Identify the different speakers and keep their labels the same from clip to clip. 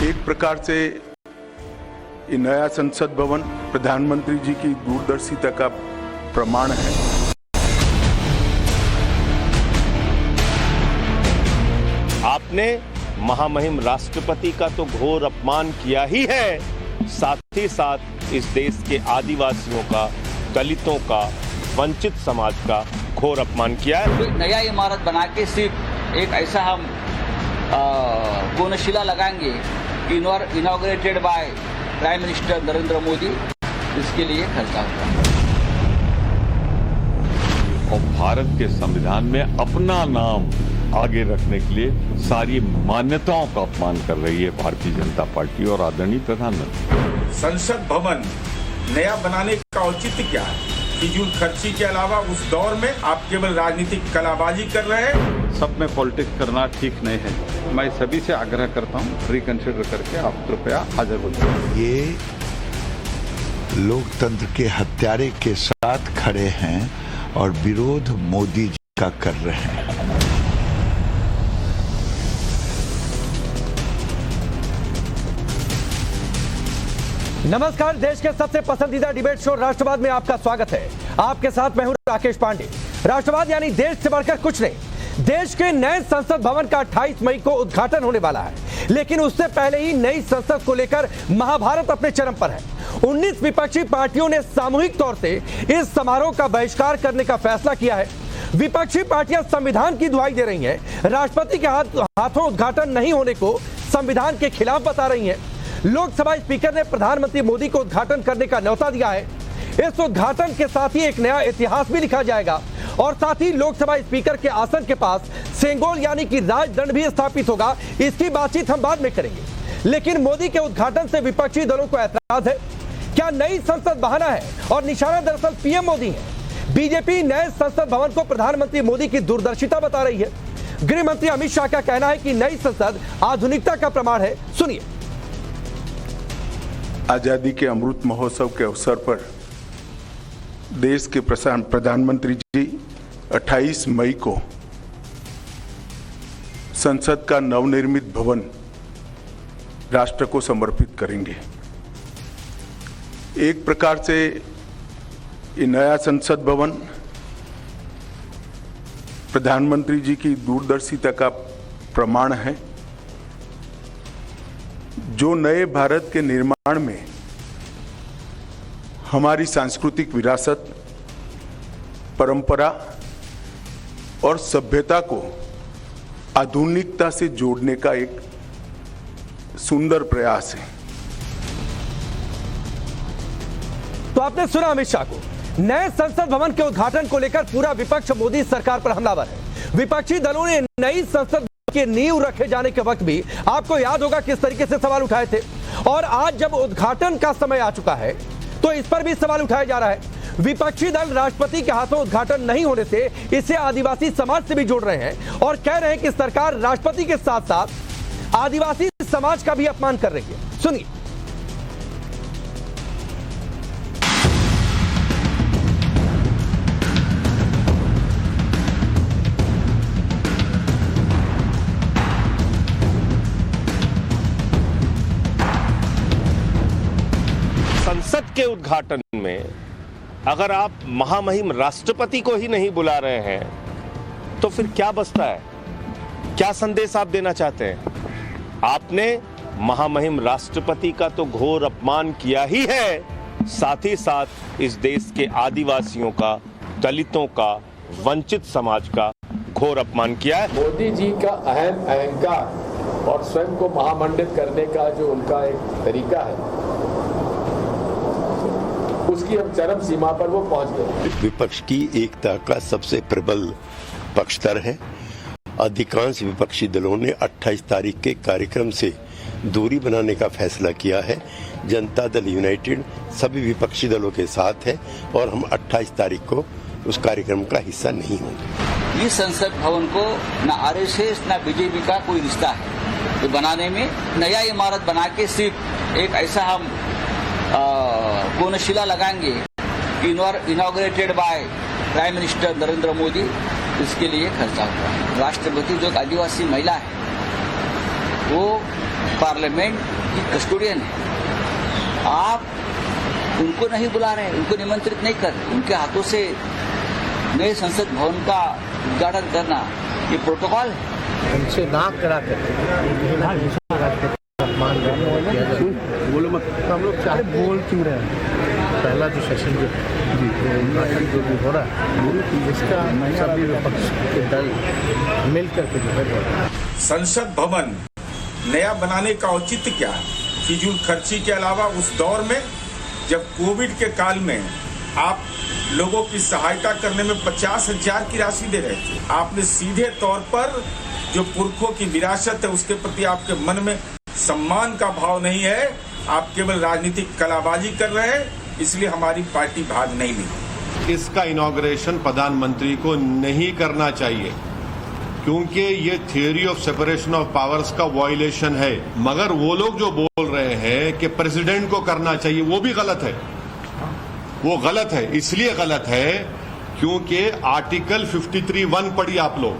Speaker 1: एक प्रकार से ये नया संसद भवन प्रधानमंत्री जी की दूरदर्शिता का प्रमाण है।
Speaker 2: आपने महामहिम राष्ट्रपति का तो घोर अपमान किया ही है, साथ ही साथ इस देश के आदिवासियों का, दलितों का, वंचित समाज का घोर अपमान किया है।
Speaker 3: नया इमारत बना के सिर्फ एक ऐसा हम कोनशिला लगाएंगे inaugurated by prime minister Narendra Modi, इसके लिए खर्चा होगा।
Speaker 4: और भारत के संविधान में अपना नाम आगे रखने के लिए सारी मान्यताओं का अपमान कर रही है भारतीय जनता पार्टी और आदरणीय प्रधानमंत्री।
Speaker 5: संसद भवन नया बनाने का औचित्य क्या है? फिजूल खर्ची के अलावा उस दौर में आप केवल राजनीतिक कलाबाजी कर रहे हैं।
Speaker 6: सब में पॉलिटिक्स करना ठीक नहीं है। मैं सभी से आग्रह करता हूं, रिकंसिडर करके आप कृपया हाजिर हो जाइए।
Speaker 7: ये लोकतंत्र के हत्यारे के साथ खड़े हैं और विरोध मोदी जी का कर रहे हैं।
Speaker 8: नमस्कार, देश के सबसे पसंदीदा डिबेट शो राष्ट्रवाद में आपका स्वागत है। आपके साथ मैं हूं राकेश पांडे। राष्ट्रवाद यानी देश से बढ़कर कुछ नहीं। देश के नए संसद भवन का 28 मई को उद्घाटन होने वाला है, लेकिन उससे पहले ही नई संसद को लेकर महाभारत अपने चरम पर है। 19 विपक्षी पार्टियों ने सामूहिक तौर से इस समारोह का बहिष्कार करने का फैसला किया है। विपक्षी पार्टियां संविधान की दुहाई दे रही हैं, राष्ट्रपति के हाथों उद्घाटन नहीं होने को संविधान के खिलाफ बता रही हैं। लोकसभा स्पीकर ने प्रधानमंत्री मोदी को उद्घाटन करने का न्योता दिया है। इस उद्घाटन के साथ ही एक नया इतिहास भी लिखा जाएगा और साथ ही लोकसभा स्पीकर के आसन के पास सेंगोल यानी कि राजदंड भी स्थापित होगा। इसकी बातचीत हम बाद में करेंगे, लेकिन मोदी के उद्घाटन से विपक्षी दलों को ऐतराज है। क्या नई संसद बहाना है और निशाना दरअसल पीएम मोदी है? बीजेपी नए संसद भवन को प्रधानमंत्री मोदी की दूरदर्शिता बता रही है। गृह मंत्री अमित शाह का कहना है कि नई संसद आधुनिकता का प्रमाण है। सुनिए।
Speaker 1: आजादी के अमृत महोत्सव के अवसर पर देश के प्रधानमंत्री जी 28 मई को संसद का नवनिर्मित भवन राष्ट्र को समर्पित करेंगे। एक प्रकार से ये नया संसद भवन प्रधानमंत्री जी की दूरदर्शिता का प्रमाण है, जो नए भारत के निर्माण में हमारी सांस्कृतिक विरासत, परंपरा और सभ्यता को आधुनिकता से जोड़ने का एक सुंदर प्रयास है।
Speaker 8: तो आपने सुना अमित शाह को। नए संसद भवन के उद्घाटन को लेकर पूरा विपक्ष मोदी सरकार पर हमलावर है। विपक्षी दलों ने नई संसद के नींव रखे जाने के वक्त भी आपको याद होगा किस तरीके से सवाल उठाए थे, और आज जब उद्घाटन का समय आ चुका है तो इस पर भी सवाल उठाया जा रहा है। विपक्षी दल राष्ट्रपति के हाथों उद्घाटन नहीं होने से इसे आदिवासी समाज से भी जोड़ रहे हैं और कह रहे हैं कि सरकार राष्ट्रपति के साथ साथ आदिवासी समाज का भी अपमान कर रही है। सुनिए।
Speaker 2: संसद के उद्घाटन में अगर आप महामहिम राष्ट्रपति को ही नहीं बुला रहे हैं तो फिर क्या बचता है? क्या संदेश आप देना चाहते हैं? आपने महामहिम राष्ट्रपति का तो घोर अपमान किया ही है, साथ ही साथ इस देश के आदिवासियों का, दलितों का, वंचित समाज का घोर अपमान किया है।
Speaker 9: मोदी जी का अहंकार और स्वयं को महामंडित करने का जो उनका एक तरीका है, उसकी हम चरम सीमा पर वो पहुंच गए।
Speaker 10: विपक्ष की एकता का सबसे प्रबल पक्षधर है। अधिकांश विपक्षी दलों ने 28 तारीख के कार्यक्रम से दूरी बनाने का फैसला किया है। जनता दल यूनाइटेड सभी विपक्षी दलों के साथ है और हम 28 तारीख को उस कार्यक्रम का हिस्सा नहीं होंगे।
Speaker 3: इस संसद भवन को न आरएसएस न बीजेपी का कोई रिश्ता है तो बनाने में। नया इमारत बना के सिर्फ एक ऐसा हम कोनशिला लगाएंगे inaugurated by prime minister Narendra Modi, इसके लिए खर्चा होगा। राष्ट्रपति जो एक आदिवासी महिला है वो पार्लियामेंट की कस्टोडियन है। आप उनको नहीं बुला रहे, उनको निमंत्रित नहीं कर रहे, उनके हाथों से नए संसद भवन का उद्घाटन करना ये प्रोटोकॉल है।
Speaker 9: उनसे नाक करा बोलो मत, हम लोग चाहे बोल क्यों रहे हैं। पहला जो सेशन जो उद्घाटन जो भी हो रहा है इसका सभी विपक्ष के दल मिलकर के जो है
Speaker 5: संसद भवन नया बनाने का औचित्य क्या है? फिजूल खर्ची के अलावा उस दौर में जब कोविड के काल में आप लोगों की सहायता करने में 50,000 की राशि दे रहे थे। आपने सीधे तौर पर जो पुरखों की विरासत है उसके प्रति आपके मन में सम्मान का भाव नहीं है। आप केवल राजनीतिक कलाबाजी कर रहे हैं, इसलिए हमारी पार्टी भाग नहीं ली।
Speaker 11: इसका इनॉग्रेशन प्रधानमंत्री को नहीं करना चाहिए क्योंकि ये theory of separation of powers का वायलेशन है। मगर वो लोग जो बोल रहे हैं कि प्रेसिडेंट को करना चाहिए, वो भी गलत है। वो गलत है, इसलिए गलत है क्योंकि आर्टिकल 53(1) पढ़िए आप लोग।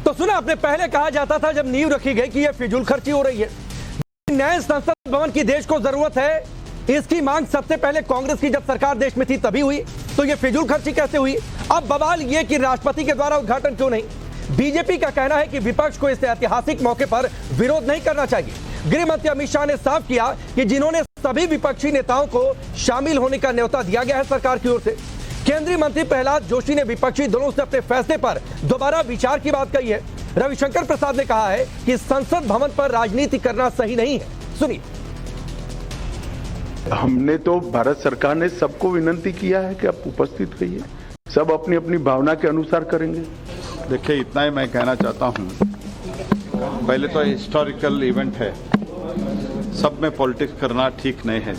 Speaker 8: तो सुना आपने, पहले कहा जाता था जब नींव रखी गई कि यह फिजूल खर्ची हो रही है, नए संसद भवन की देश को जरूरत है, इसकी मांग सबसे पहले कांग्रेस की जब सरकार देश में थी तभी हुई, तो यह फिजूल खर्ची कैसे हुई? अब बवाल यह कि राष्ट्रपति के द्वारा उद्घाटन क्यों नहीं? बीजेपी का कहना है कि विपक्ष को इस ऐतिहासिक मौके पर विरोध नहीं करना चाहिए। गृह मंत्री अमित शाह ने साफ किया कि जिन्होंने सभी विपक्षी नेताओं को शामिल होने का न्योता दिया गया है सरकार की ओर से। केंद्रीय मंत्री प्रहलाद जोशी ने विपक्षी दलों से अपने फैसले पर दोबारा विचार की बात कही है। रविशंकर प्रसाद ने कहा है कि संसद भवन पर राजनीति करना सही नहीं है। सुनिए।
Speaker 1: हमने तो भारत सरकार ने सबको विनंती किया है कि आप उपस्थित रहिए, सब अपनी अपनी भावना के अनुसार करेंगे।
Speaker 6: देखिए, इतना ही मैं कहना चाहता हूँ। पहले तो हिस्टोरिकल इवेंट है, सब में पॉलिटिक्स करना ठीक नहीं है।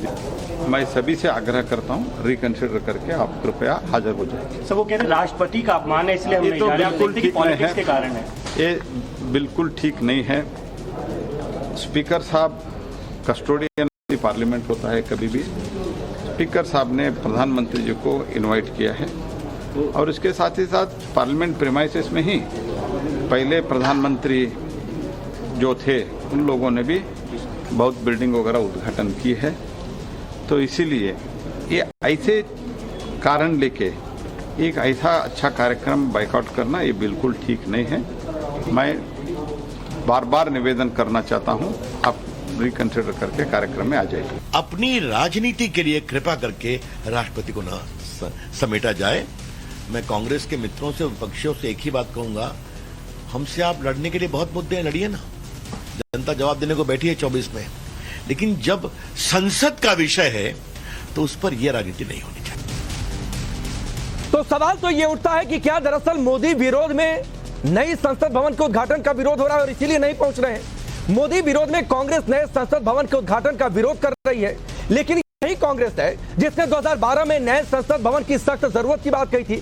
Speaker 6: मैं सभी से आग्रह करता हूँ रिकंसिडर करके आप कृपया हाजिर हो जाए।
Speaker 12: सब वो कह रहे हैं राष्ट्रपति का अपमान है, इसलिए हम नहीं जा रहे।
Speaker 6: बिल्कुल ठीक नहीं है,
Speaker 12: के कारण है
Speaker 6: ये बिल्कुल ठीक नहीं है। स्पीकर साहब कस्टोडियन पार्लियामेंट होता है, कभी भी स्पीकर साहब ने प्रधानमंत्री जी को इनवाइट किया है और इसके साथ ही साथ पार्लियामेंट प्रीमाइसेस में ही पहले प्रधानमंत्री जो थे उन लोगों ने भी बहुत बिल्डिंग वगैरह उद्घाटन की है। तो इसीलिए ये ऐसे कारण लेके एक ऐसा अच्छा कार्यक्रम बाइकआउट करना ये बिल्कुल ठीक नहीं है। मैं बार बार निवेदन करना चाहता हूँ, आप रिकंसिडर करके कार्यक्रम में आ जाइए।
Speaker 13: अपनी राजनीति के लिए कृपा करके राष्ट्रपति को न समेटा जाए। मैं कांग्रेस के मित्रों से, विपक्षियों से एक ही बात कहूंगा, हमसे आप लड़ने के लिए बहुत मुद्दे हैं, लड़िए ना। जनता जवाब देने को बैठी है 24 में, लेकिन जब संसद का विषय है तो उस पर यह राजनीति नहीं होनी चाहिए।
Speaker 8: तो सवाल तो यह उठता है कि क्या दरअसल मोदी विरोध में नई संसद भवन के उद्घाटन का विरोध हो रहा है और इसीलिए नहीं पहुंच रहे हैं? मोदी विरोध में कांग्रेस नए संसद भवन के उद्घाटन का विरोध कर रही है, लेकिन यही कांग्रेस है जिसने 2012 में नए संसद भवन की सख्त जरूरत की बात कही थी।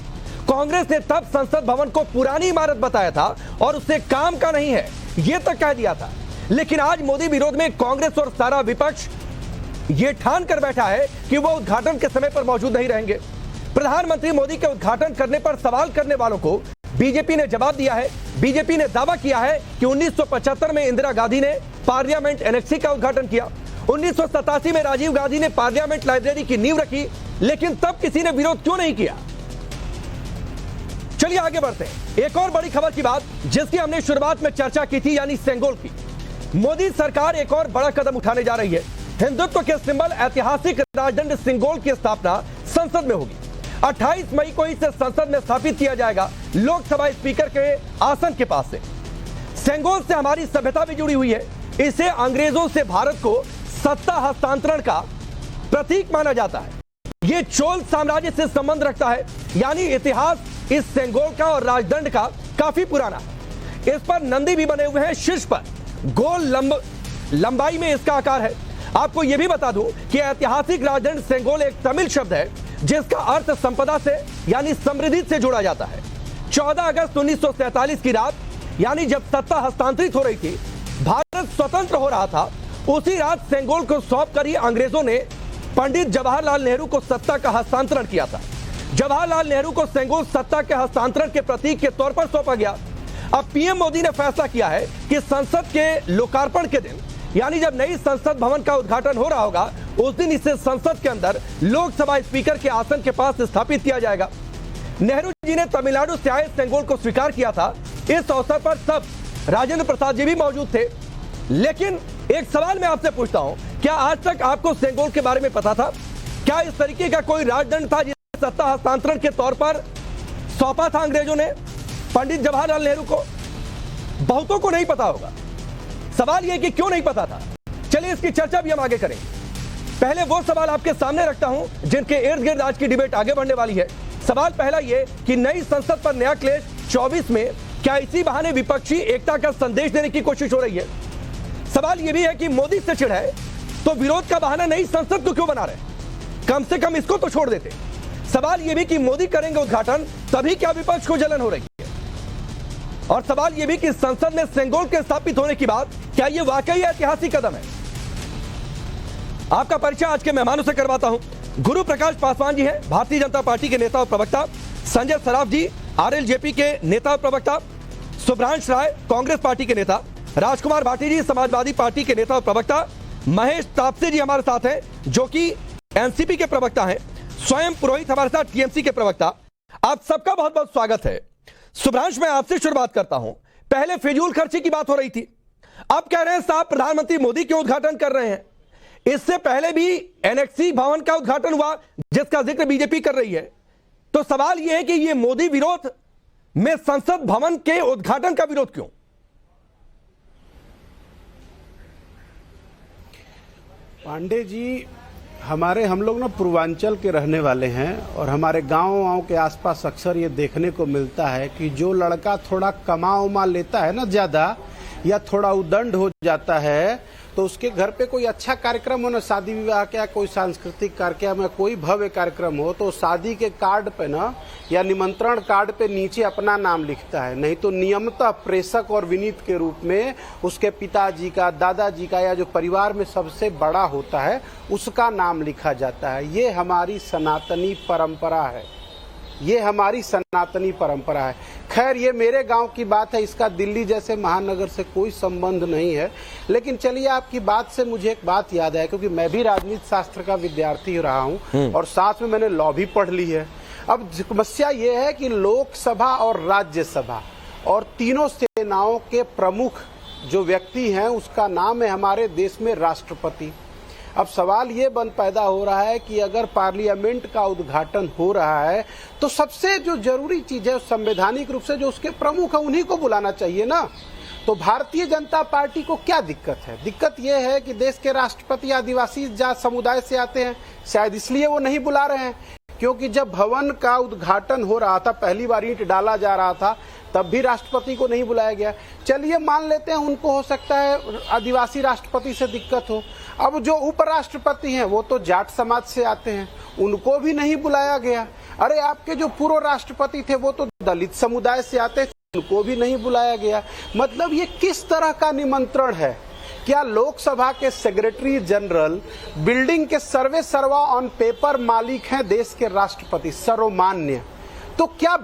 Speaker 8: कांग्रेस ने तब संसद भवन को पुरानी इमारत बताया था और उससे काम का नहीं है यह तक कह दिया था। लेकिन आज मोदी विरोध में कांग्रेस और सारा विपक्ष ये ठान कर बैठा है कि वो उद्घाटन के समय पर मौजूद नहीं रहेंगे। प्रधानमंत्री मोदी के उद्घाटन करने पर सवाल करने वालों को बीजेपी ने जवाब दिया है। बीजेपी ने दावा किया है कि 1975 में इंदिरा गांधी ने पार्लियामेंट एनेक्सी का उद्घाटन किया, 1987 में राजीव गांधी ने पार्लियामेंट लाइब्रेरी की नींव रखी, लेकिन तब किसी ने विरोध क्यों नहीं किया? चलिए आगे बढ़ते हैं। एक और बड़ी खबर की बात जिसकी हमने शुरुआत में चर्चा की थी, यानी सेंगोल की। मोदी सरकार एक और बड़ा कदम उठाने जा रही है। हिंदुत्व के सिंबल ऐतिहासिक राजदंड सिंगोल की स्थापना संसद में होगी। 28 मई को इसे संसद में स्थापित किया जाएगा, लोकसभा स्पीकर के आसन के पास से। सेंगोल से हमारी सभ्यता भी जुड़ी हुई है। इसे अंग्रेजों से भारत को सत्ता हस्तांतरण का प्रतीक माना जाता है। यह चोल साम्राज्य से संबंध रखता है, यानी इतिहास इस सेंगोल का और राजदंड का काफी पुराना है। इस पर नंदी भी बने हुए हैं शीर्ष पर, गोल लंबाई में इसका आकार है। आपको यह भी बता दूं कि ऐतिहासिक राजदंड सेंगोल एक तमिल शब्द है जिसका अर्थ संपदा से यानी समृद्धि से जोड़ा जाता है। 14 अगस्त 1947 की रात, यानी जब सत्ता हस्तांतरित हो रही थी, भारत स्वतंत्र हो रहा था, उसी रात सेंगोल को सौंप कर ही अंग्रेजों ने पंडित जवाहरलाल नेहरू को सत्ता का हस्तांतरण किया था। जवाहरलाल नेहरू को सेंगोल सत्ता के हस्तांतरण के प्रतीक के तौर पर सौंपा गया। अब पीएम मोदी ने फैसला किया है कि संसद के लोकार्पण के दिन, यानी जब नई संसद भवन का उद्घाटन हो रहा होगा, उस दिन इसे संसद के अंदर लोकसभा स्पीकर के आसन के पास स्थापित किया जाएगा। नेहरू जी ने तमिलनाडु से आए सेंगोल को स्वीकार किया था। इस अवसर पर सब राजेंद्र प्रसाद जी भी मौजूद थे। लेकिन एक सवाल मैं आपसे पूछता हूं, क्या आज तक आपको सेंगोल के बारे में पता था? क्या इस तरीके का कोई राजदंड था जिसे सत्ता हस्तांतरण के तौर पर सौंपा था अंग्रेजों ने पंडित जवाहरलाल नेहरू को? बहुतों को नहीं पता होगा। सवाल यह कि क्यों नहीं पता था। चलिए इसकी चर्चा भी हम आगे करेंगे। पहले वो सवाल आपके सामने रखता हूं जिनके इर्द गिर्द आज की डिबेट आगे बढ़ने वाली है। सवाल पहला यह कि नई संसद पर नया क्लेश 24 में क्या इसी बहाने विपक्षी एकता का संदेश देने की कोशिश हो रही है? सवाल यह भी है कि मोदी से चिढ़ है तो विरोध का बहाना नई संसद को क्यों बना रहे? कम से कम इसको तो छोड़ देते। सवाल यह भी कि मोदी करेंगे उद्घाटन, तभी क्या विपक्ष को जलन हो रही है? और सवाल यह भी कि संसद में सेंगोल के स्थापित होने की बात, क्या यह वाकई ऐतिहासिक कदम है? आपका परिचय आज के मेहमानों से करवाता हूं। गुरु प्रकाश पासवान जी हैं, भारतीय जनता पार्टी के नेता और प्रवक्ता। संजय सराफ जी, आरएलजेपी के नेता और प्रवक्ता। सुभ्रांश राय, कांग्रेस पार्टी के नेता। राजकुमार भाटी जी, समाजवादी पार्टी के नेता और प्रवक्ता। महेश तापसे जी हमारे साथ हैं, जो कि एनसीपी के प्रवक्ता हैं। स्वयं पुरोहित हमारे साथ, टीएमसी के प्रवक्ता। आप सबका बहुत बहुत स्वागत है। सुभ्रांश, मैं आपसे शुरुआत करता हूं। पहले फिजूल खर्ची की बात हो रही थी, अब कह रहे हैं साहब प्रधानमंत्री मोदी के उद्घाटन कर रहे हैं। इससे पहले भी एनेक्सी भवन का उद्घाटन हुआ जिसका जिक्र बीजेपी कर रही है। तो सवाल यह है कि यह मोदी विरोध में संसद भवन के उद्घाटन का विरोध क्यों?
Speaker 9: पांडे जी, हम लोग ना पूर्वांचल के रहने वाले हैं और हमारे गांव के आसपास अक्सर ये देखने को मिलता है कि जो लड़का थोड़ा कमा उमा लेता है ना ज्यादा, या थोड़ा उदंड हो जाता है, तो उसके घर पे कोई अच्छा कार्यक्रम हो ना, शादी विवाह का, कोई सांस्कृतिक कार्यक्रम या कोई भव्य कार्यक्रम हो, तो शादी के कार्ड पे ना या निमंत्रण कार्ड पे नीचे अपना नाम लिखता है। नहीं तो नियमतः प्रेषक और विनीत के रूप में उसके पिताजी का, दादाजी का, या जो परिवार में सबसे बड़ा होता है उसका नाम लिखा जाता है। ये हमारी सनातनी परंपरा है, ये हमारी सनातनी परंपरा है। खैर, ये मेरे गांव की बात है, इसका दिल्ली जैसे महानगर से कोई संबंध नहीं है। लेकिन चलिए, आपकी बात से मुझे एक बात याद है, क्योंकि मैं भी राजनीति शास्त्र का विद्यार्थी रहा हूं और साथ में मैंने लॉ भी पढ़ ली है। अब समस्या ये है कि लोकसभा और राज्यसभा और तीनों सेनाओं के प्रमुख जो व्यक्ति हैं उसका नाम है हमारे देश में राष्ट्रपति। अब सवाल ये पैदा हो रहा है कि अगर पार्लियामेंट का उद्घाटन हो रहा है तो सबसे जो जरूरी चीज है संवैधानिक रूप से जो उसके प्रमुख है उन्हीं को बुलाना चाहिए ना। तो भारतीय जनता पार्टी को क्या दिक्कत है? दिक्कत यह है कि देश के राष्ट्रपति आदिवासी जात समुदाय से आते हैं, शायद इसलिए वो नहीं बुला रहे हैं। क्योंकि जब भवन का उद्घाटन हो रहा था, पहली बार ईंट डाला जा रहा था, तब भी राष्ट्रपति को नहीं बुलाया गया। चलिए मान लेते हैं उनको हो सकता है आदिवासी राष्ट्रपति से दिक्कत हो। अब जो उपराष्ट्रपति हैं वो तो जाट समाज से आते हैं, उनको भी नहीं बुलाया गया। अरे आपके जो पूर्व राष्ट्रपति थे वो तो दलित समुदाय से आते थे, उनको भी नहीं बुलाया गया। मतलब ये किस तरह का निमंत्रण है? क्या लोकसभा के सेक्रेटरी जनरल बिल्डिंग के सर्वे सर्वा ऑन पेपर मालिक हैं देश के राष्ट्रपति सर्वमान्य? तो क्या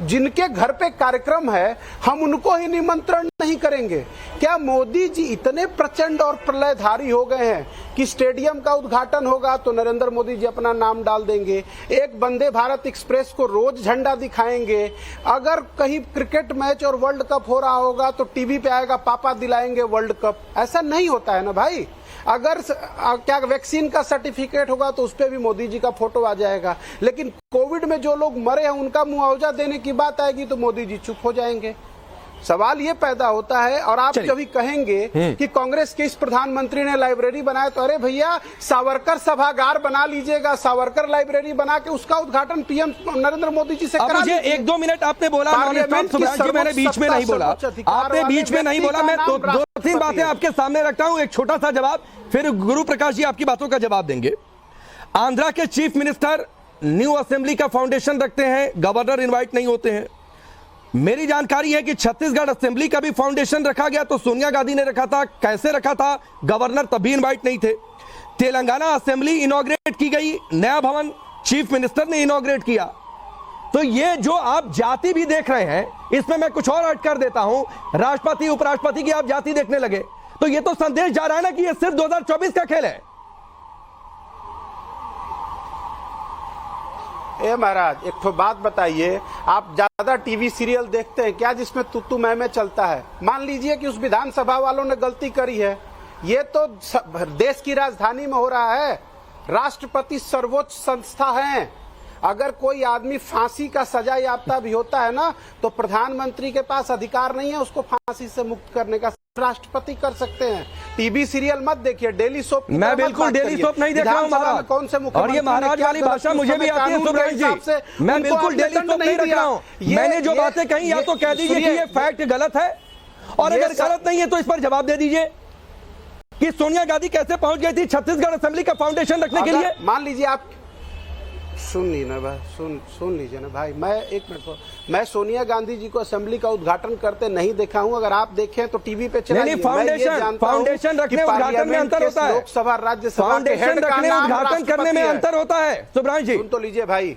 Speaker 9: जिनके घर पे कार्यक्रम है हम उनको ही निमंत्रण नहीं करेंगे? क्या मोदी जी इतने प्रचंड और प्रलयधारी हो गए हैं कि स्टेडियम का उद्घाटन होगा तो नरेंद्र मोदी जी अपना नाम डाल देंगे, एक वंदे भारत एक्सप्रेस को रोज झंडा दिखाएंगे, अगर कहीं क्रिकेट मैच और वर्ल्ड कप हो रहा होगा तो टीवी पे आएगा पापा दिलाएंगे वर्ल्ड कप? ऐसा नहीं होता है ना भाई। अगर क्या वैक्सीन का सर्टिफिकेट होगा तो उस पर भी मोदी जी का फोटो आ जाएगा, लेकिन कोविड में जो लोग मरे हैं उनका मुआवजा देने की बात आएगी तो मोदी जी चुप हो जाएंगे। सवाल ये पैदा होता है। और आप जब भी कहेंगे कि कांग्रेस के इस प्रधानमंत्री ने लाइब्रेरी बनाया, तो अरे भैया सावरकर सभागार बना लीजिएगा, सावरकर लाइब्रेरी बना के उसका उद्घाटन पीएम नरेंद्र मोदी जी से करा लीजिए।
Speaker 8: मुझे 1-2 मिनट आपने बोला, मैंने बीच में नहीं बोला, आपने बीच में नहीं बोला। मैं 2-3 बातें आपके सामने रखता हूं, एक छोटा सा जवाब, फिर गुरु प्रकाश जी आपकी बातों का जवाब देंगे। आंध्रा के चीफ मिनिस्टर न्यू असेंबली का फाउंडेशन रखते हैं, गवर्नर इनवाइट नहीं होते हैं। मेरी जानकारी है कि छत्तीसगढ़ असेंबली का भी फाउंडेशन रखा गया, तो सोनिया गांधी ने रखा था, कैसे रखा था, गवर्नर तब भी इनवाइट नहीं थे। तेलंगाना असेंबली इनॉग्रेट की गई, नया भवन चीफ मिनिस्टर ने इनॉग्रेट किया। तो ये जो आप जाति भी देख रहे हैं, इसमें मैं कुछ और ऐड कर देता हूं, राष्ट्रपति उपराष्ट्रपति की आप जाति देखने लगे, तो ये तो संदेश जा रहा है ना कि ये सिर्फ 2024 का खेल है।
Speaker 9: ए महाराज, एक तो बात बताइए, आप ज्यादा टीवी सीरियल देखते हैं क्या जिसमें तू मैं चलता है? मान लीजिए कि उस विधानसभा वालों ने गलती करी है, ये तो देश की राजधानी में हो रहा है, राष्ट्रपति सर्वोच्च संस्था है। अगर कोई आदमी फांसी का सजा याफ्ता भी होता है ना, तो प्रधानमंत्री के पास अधिकार नहीं है उसको फांसी से मुक्त करने का, राष्ट्रपति कर सकते हैं। टीवी सीरियल मत देखिए, डेली सोप।
Speaker 8: मैं बिल्कुल डेली सोप नहीं देख रहा हूं महाराज,
Speaker 9: कौन से
Speaker 8: और ये महाराज वाली भाषा मुझे भी आती है सुब्राज जी, मैं बिल्कुल डेली सोप नहीं रख रहा हूं। मैंने जो बातें कही या तो कह दीजिए कि ये फैक्ट गलत है, और अगर गलत नहीं है तो इस पर जवाब दे दीजिए कि सोनिया गांधी कैसे पहुंच गई थी छत्तीसगढ़ असेंबली का फाउंडेशन रखने के लिए।
Speaker 9: मान लीजिए आप सुन ली ना भाई, सुन लीजिए ना भाई, मैं एक मिनट, मैं सोनिया गांधी जी को असेंबली का उद्घाटन करते नहीं देखा हूं, अगर आप देखें तो टीवी पे चला।
Speaker 8: नहीं, फाउंडेशन रखने उद्घाटन में अंतर होता है,
Speaker 9: लोकसभा राज्यसभा
Speaker 8: फाउंडेशन रखने उद्घाटन करने में अंतर होता है। सुब्राज जी
Speaker 9: सुन तो लीजिए भाई,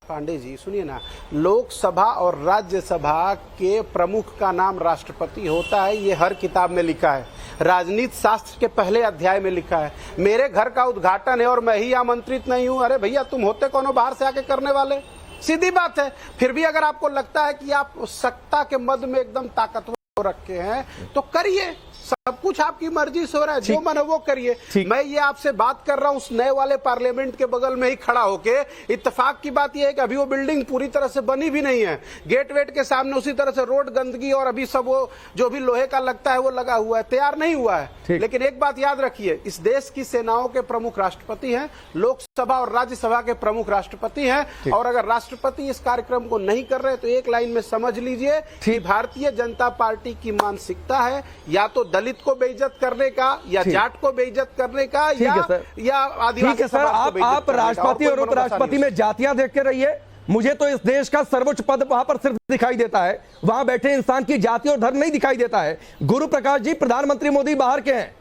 Speaker 9: पांडे जी सुनिए ना, लोकसभा और राज्यसभा के प्रमुख का नाम राष्ट्रपति होता है, ये हर किताब में लिखा है, राजनीति शास्त्र के पहले अध्याय में लिखा है। मेरे घर का उद्घाटन है और मैं ही आमंत्रित नहीं हूं, अरे भैया तुम होते कौन हो बाहर से आके करने वाले? सीधी बात है। फिर भी अगर आपको लगता है कि आप सत्ता के मद में एकदम ताकतवर रखे हैं तो करिए, सब कुछ आपकी मर्जी से हो रहा है, जो मन है वो करिए। मैं ये आपसे बात कर रहा हूँ उस नए वाले पार्लियामेंट के बगल में ही खड़ा होके। इत्तेफाक की बात यह है कि अभी वो बिल्डिंग पूरी तरह से बनी भी नहीं है, गेट वेट के सामने उसी तरह से रोड गंदगी और अभी सब वो जो भी लोहे का लगता है वो लगा हुआ है, तैयार नहीं हुआ है। लेकिन एक बात याद रखिए, इस देश की सेनाओं के प्रमुख राष्ट्रपति हैं, लोकसभा और राज्यसभा के प्रमुख राष्ट्रपति हैं, और अगर राष्ट्रपति इस कार्यक्रम को नहीं कर रहे तो एक लाइन में समझ लीजिए कि भारतीय जनता पार्टी की मानसिकता है या तो दलित को बेइज्जत करने का, या जाट को बेइज्जत करने का, या आदिवासी समाज को बेइज्जत
Speaker 8: आप राष्ट्रपति और उपराष्ट्रपति में जातियां देखते रहिए, मुझे तो इस देश का सर्वोच्च पद वहां पर सिर्फ दिखाई देता है, वहां बैठे इंसान की जाति और धर्म नहीं दिखाई देता है। गुरु प्रकाश जी, प्रधानमंत्री मोदी बाहर के हैं,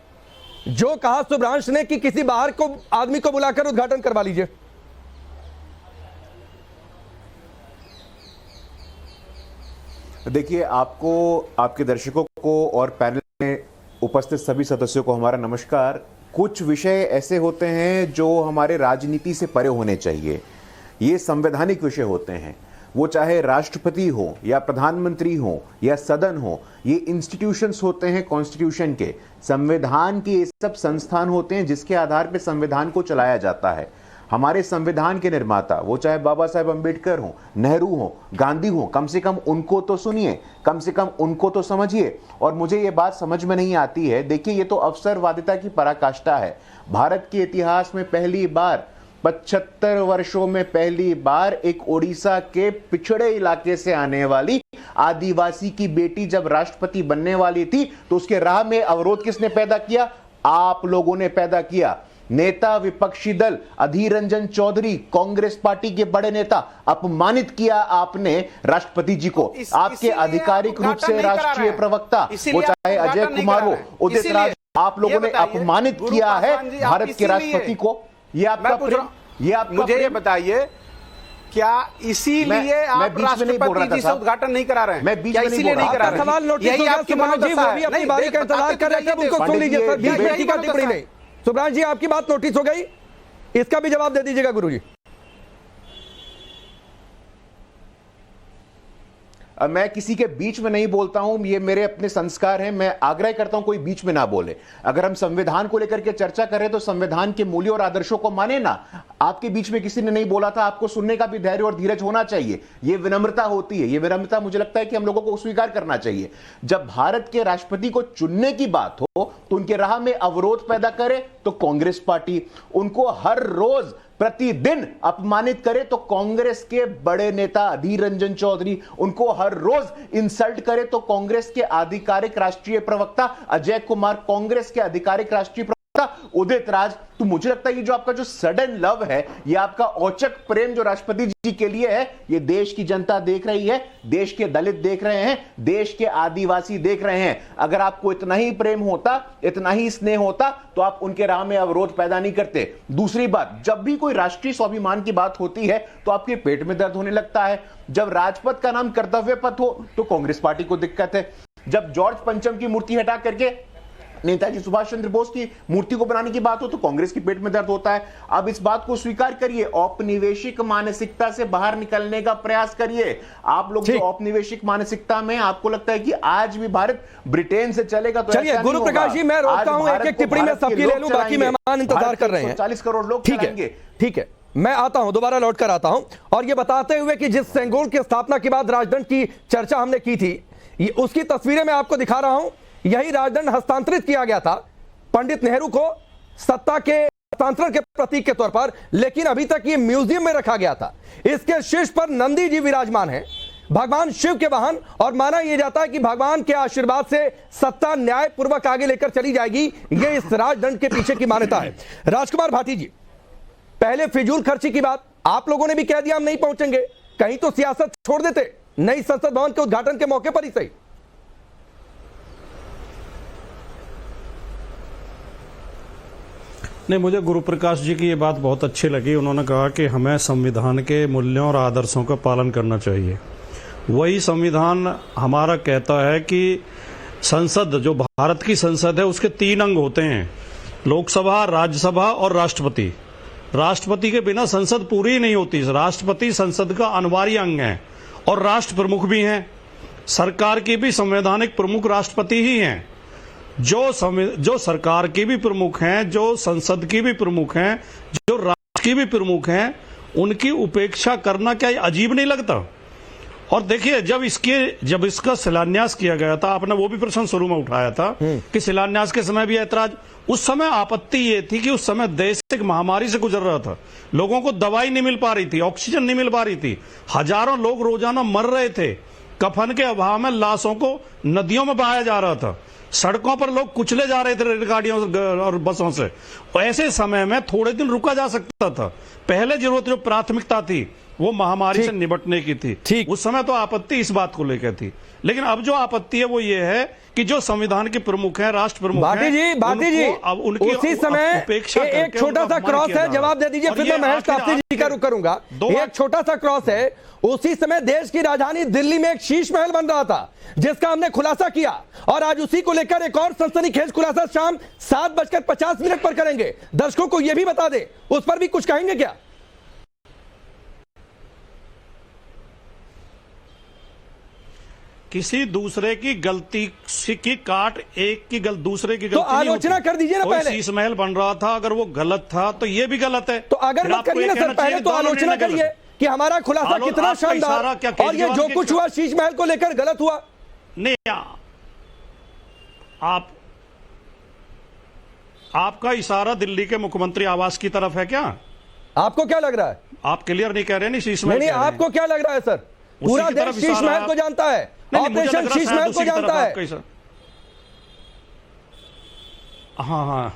Speaker 8: जो कहा शुभ्रांश ने कि किसी बाहर को आदमी को बुलाकर उद्घाटन करवा लीजिए।
Speaker 14: देखिए, आपको, आपके दर्शकों को और पैनल में उपस्थित सभी सदस्यों को हमारा नमस्कार। कुछ विषय ऐसे होते हैं जो हमारे राजनीति से परे होने चाहिए, ये संवैधानिक विषय होते हैं, वो चाहे राष्ट्रपति हो या प्रधानमंत्री हो या सदन हो, ये इंस्टीट्यूशंस होते हैं कॉन्स्टिट्यूशन के, संविधान के ये सब संस्थान होते हैं जिसके आधार पर संविधान को चलाया जाता है। हमारे संविधान के निर्माता, वो चाहे बाबा साहेब अंबेडकर हो, नेहरू हो, गांधी हो, कम से कम उनको तो सुनिए, कम से कम उनको तो समझिए। और मुझे ये बात समझ में नहीं आती है, देखिए ये तो अवसरवादिता की पराकाष्ठा है। भारत के इतिहास में पहली बार 75 वर्षों में पहली बार एक ओडिशा के पिछड़े इलाके से आने वाली आदिवासी की बेटी जब राष्ट्रपति बनने वाली थी तो उसके राह में अवरोध किसने पैदा किया? आप लोगों ने पैदा किया। नेता विपक्षी दल अधीर रंजन चौधरी, कांग्रेस पार्टी के बड़े नेता, अपमानित किया आपने राष्ट्रपति जी को। आपके आधिकारिक रूप से राष्ट्रीय प्रवक्ता, वो चाहे अजय कुमार हो, उदित राज, आप लोगों ने अपमानित किया है भारत के राष्ट्रपति को। ये आपका
Speaker 9: मुझे ये बताइए, क्या इसीलिए आप राष्ट्रपति जी से उद्घाटन नहीं करा रहे हैं?
Speaker 14: मैं बीच में नहीं बोल रहा था।
Speaker 8: सवाल नोटिस हो गया, सुब्रांश जी, वो भी अपनी बारी का इंतजार कर रहे थे, उनको सुन लीजिए सर, बीच में टीका टिप्पणी नहीं। सुब्रांश जी, आपकी बात नोटिस हो गई, इसका भी जवाब दे दीजिएगा गुरुजी।
Speaker 14: मैं किसी के बीच में नहीं बोलता हूं, ये मेरे अपने संस्कार हैं, मैं आग्रह करता हूं कोई बीच में ना बोले। अगर हम संविधान को लेकर के चर्चा कर रहे हैं तो संविधान के मूल्यों और आदर्शों को माने ना। आपके बीच में किसी ने नहीं बोला था, आपको सुनने का भी धैर्य और धीरज होना चाहिए, ये विनम्रता होती है। ये विनम्रता मुझे लगता है कि हम लोगों को स्वीकार करना चाहिए। जब भारत के राष्ट्रपति को चुनने की बात हो तो उनके राह में अवरोध पैदा करे तो कांग्रेस पार्टी, उनको हर रोज प्रतिदिन अपमानित करे तो कांग्रेस के बड़े नेता अधीर रंजन चौधरी, उनको हर रोज इंसल्ट करे तो कांग्रेस के आधिकारिक राष्ट्रीय प्रवक्ता अजय कुमार, कांग्रेस के आधिकारिक राष्ट्रीय था उदित राज। तो मुझे लगता है ये जो आपका जो सडन लव है, ये आपका औचक प्रेम जो राष्ट्रपति जी के लिए है, ये देश की जनता देख रही है, देश के दलित देख रहे हैं, देश के आदिवासी देख रहे हैं। अगर आपको इतना ही प्रेम होता, इतना ही स्नेह होता, तो आप उनके राह में अवरोध पैदा नहीं करते। दूसरी बात, जब भी कोई राष्ट्रीय स्वाभिमान की बात होती है तो आपके पेट में दर्द होने लगता है। जब राजपथ का नाम कर्तव्य पथ हो तो कांग्रेस पार्टी को दिक्कत है। जब जॉर्ज पंचम की मूर्ति हटा करके नेताजी सुभाष चंद्र बोस की मूर्ति को बनाने की बात हो तो कांग्रेस के पेट में दर्द होता है। अब इस बात को स्वीकार करिए, औपनिवेशिक मानसिकता से बाहर निकलने का प्रयास करिए। आप लोग जो औपनिवेशिक मानसिकता में आपको लगता है कि आज भी भारत ब्रिटेन से चलेगा, तो
Speaker 8: चलिए गुरु प्रकाश जी, मैं रोकता हूं, एक एक टिप्पणी में सबकी ले लूं, बाकी मेहमान इंतजार कर रहे हैं।
Speaker 14: 40 करोड़ लोग
Speaker 8: चलाएंगे। ठीक है, मैं आता हूं, दोबारा लौट कर आता हूं, और ये बताते हुए कि जिस सेंगोल की स्थापना के बाद राजदंड की चर्चा हमने की थी, उसकी तस्वीरें मैं आपको दिखा रहा हूं। यही राजदंड हस्तांतरित किया गया था पंडित नेहरू को सत्ता के हस्तांतरण के प्रतीक के तौर पर, लेकिन अभी तक ये म्यूजियम में रखा गया था। इसके शीर्ष पर नंदी जी विराजमान हैं, भगवान शिव के वाहन, और माना यह जाता है कि भगवान के आशीर्वाद से सत्ता न्यायपूर्वक आगे लेकर चली जाएगी। ये इस राजदंड के पीछे की मान्यता है। राजकुमार भाटी जी, पहले फिजूल खर्ची की बात आप लोगों ने भी कह दिया हम नहीं पहुंचेंगे, कहीं तो सियासत छोड़ देते नई संसद भवन के उद्घाटन के मौके पर ही सही।
Speaker 9: नहीं, मुझे गुरु प्रकाश जी की ये बात बहुत अच्छी लगी। उन्होंने कहा कि हमें संविधान के मूल्यों और आदर्शों का पालन करना चाहिए। वही संविधान हमारा कहता है कि संसद, जो भारत की संसद है, उसके 3 अंग होते हैं, लोकसभा, राज्यसभा और राष्ट्रपति। राष्ट्रपति के बिना संसद पूरी ही नहीं होती। राष्ट्रपति संसद का अनिवार्य अंग है, और राष्ट्र प्रमुख भी हैं। सरकार की भी संवैधानिक प्रमुख राष्ट्रपति ही हैं। जो सरकार की भी प्रमुख हैं, जो संसद की भी प्रमुख हैं, जो राष्ट्र की भी प्रमुख हैं, उनकी उपेक्षा करना क्या अजीब नहीं लगता? और देखिए, जब इसका शिलान्यास किया गया था, आपने वो भी प्रश्न शुरू में उठाया था कि शिलान्यास के समय भी ऐतराज, उस समय आपत्ति ये थी कि उस समय देश एक महामारी से गुजर रहा था, लोगों को दवाई नहीं मिल पा रही थी, ऑक्सीजन नहीं मिल पा रही थी, हजारों लोग रोजाना मर रहे थे, कफन के अभाव में लाशों को नदियों में बहाया जा रहा था, सड़कों पर लोग कुचले जा रहे थे रेलगाड़ियों और बसों से। ऐसे समय में थोड़े दिन रुका जा सकता था। पहले जरूरत जो प्राथमिकता थी वो महामारी से निपटने की थी। उस समय तो आपत्ति इस बात को लेकर थी, लेकिन अब जो आपत्ति है वो ये है कि जो संविधान के प्रमुख हैं, राष्ट्र प्रमुख हैं,
Speaker 8: भाटी जी,
Speaker 9: अब उनकी
Speaker 8: उसी समय एक छोटा सा क्रॉस है, जवाब दे दीजिए, फिर मैं महेश ताप्ती जी का रुख करूंगा। एक छोटा सा क्रॉस है, उसी समय देश की राजधानी दिल्ली में एक शीश महल बन रहा था जिसका हमने खुलासा किया, और आज उसी को लेकर एक और सनसनीखेज खुलासा शाम 7:50 पर करेंगे। दर्शकों को यह भी बता दें, उस पर भी कुछ कहेंगे क्या?
Speaker 9: किसी दूसरे की गलती की काट एक की दूसरे की गलती
Speaker 8: तो आलोचना कर दीजिए ना। पहले
Speaker 9: शीश महल बन रहा था, अगर वो गलत था तो ये भी गलत है।
Speaker 8: तो अगर मत करिए ना सर, पहले तो आलोचना करिए कि हमारा खुलासा कितना शानदार, और ये जो कुछ हुआ शीश महल को लेकर गलत हुआ।
Speaker 9: नहीं, आपका इशारा दिल्ली के मुख्यमंत्री आवास की तरफ है क्या?
Speaker 8: आपको क्या लग रहा है?
Speaker 9: आप क्लियर नहीं कह रहे, नहीं शीश महल।
Speaker 8: नहीं, आपको क्या लग रहा है सर? पूरा देश शीश महल को जानता है, ऑपरेशन शीश महल को जानता है।
Speaker 9: हाँ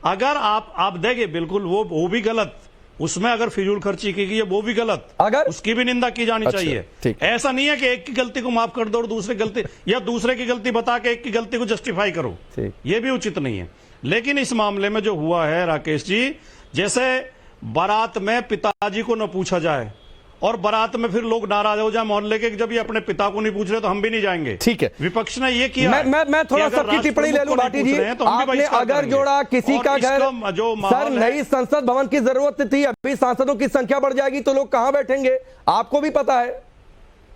Speaker 9: अगर आप देखिए, बिल्कुल वो भी गलत, उसमें अगर फिजूल खर्ची की गई है वो भी गलत,
Speaker 8: अगर
Speaker 9: उसकी भी निंदा की जानी चाहिए। ऐसा नहीं है कि एक की गलती को माफ कर दो और दूसरे गलती, या दूसरे की गलती बता के एक की गलती को जस्टिफाई करो, ये भी उचित नहीं है। लेकिन इस मामले में जो हुआ है राकेश जी, जैसे बारात में पिताजी को न पूछा जाए और बारात में फिर लोग नाराज हो जाए मोहल्ले के, जब ये अपने पिता को नहीं पूछ रहे तो हम भी नहीं जाएंगे।
Speaker 8: ठीक है,
Speaker 9: विपक्ष ने ये किया।
Speaker 8: मैं थोड़ा सबकी टिप्पणी ले लूं भाटी जी। आपने अगर जोड़ा किसी का घर, सर नई संसद भवन की जरूरत थी, अभी सांसदों की संख्या बढ़ जाएगी तो लोग कहां बैठेंगे, आपको भी पता है।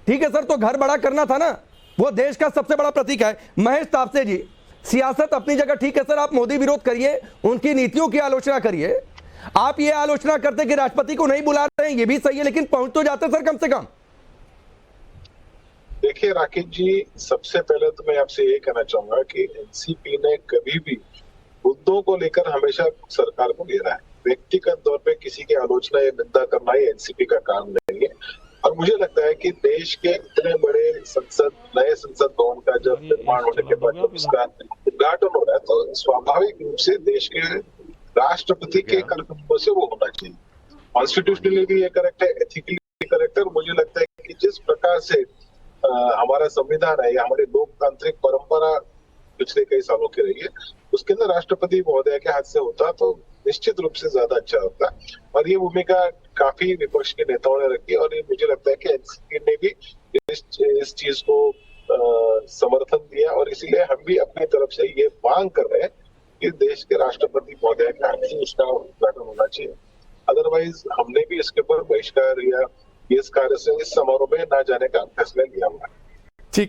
Speaker 8: ठीक है सर, तो घर बड़ा करना था ना, वो देश का सबसे बड़ा प्रतीक है। महेश ताप्ते जी, सियासत अपनी जगह ठीक है सर, आप मोदी विरोध करिए, उनकी नीतियों की आलोचना करिए, आप ये आलोचना करते कि राष्ट्रपति को नहीं बुला रहे हैं, ये भी सही है, लेकिन पहुंच तो जाते सर कम से कम।
Speaker 15: देखिए राकेश जी, सबसे पहले तो मैं आपसे ये कहना चाहूंगा कि एनसीपी ने कभी भी मुद्दों को लेकर हमेशा सरकार को घेरा है। व्यक्तिगत तौर पे किसी की आलोचना या निंदा करना ये एनसीपी का काम नहीं है। और मुझे लगता है कि देश के इतने बड़े नए संसद भवन का जब निर्माण होने के बाद उसका उद्घाटन हो रहा है तो स्वाभाविक रूप से देश के राष्ट्रपति के कर्तव्यों से वो होना चाहिए। कॉन्स्टिट्यूशनली भी ये करेक्ट है, एथिकली करेक्ट है। और मुझे लगता है कि जिस प्रकार से हमारा संविधान है या हमारी लोकतांत्रिक परंपरा पिछले कई सालों की रही है, उसके अंदर राष्ट्रपति महोदय के हाथ से होता तो निश्चित रूप से ज्यादा अच्छा होता। और ये भूमिका काफी विपक्ष के नेताओं ने रखी और ये मुझे लगता है कि एनसीपी ने भी इस चीज को समर्थन दिया और इसीलिए हम भी अपनी तरफ से ये मांग कर रहे हैं कि देश के राष्ट्रपति महोदय के हाथ से उसका उद्घाटन होना चाहिए। अदरवाइज हमने भी इसके ऊपर बहिष्कार या इस कार्य से इस समारोह में ना जाने का फैसला लिया हुआ है।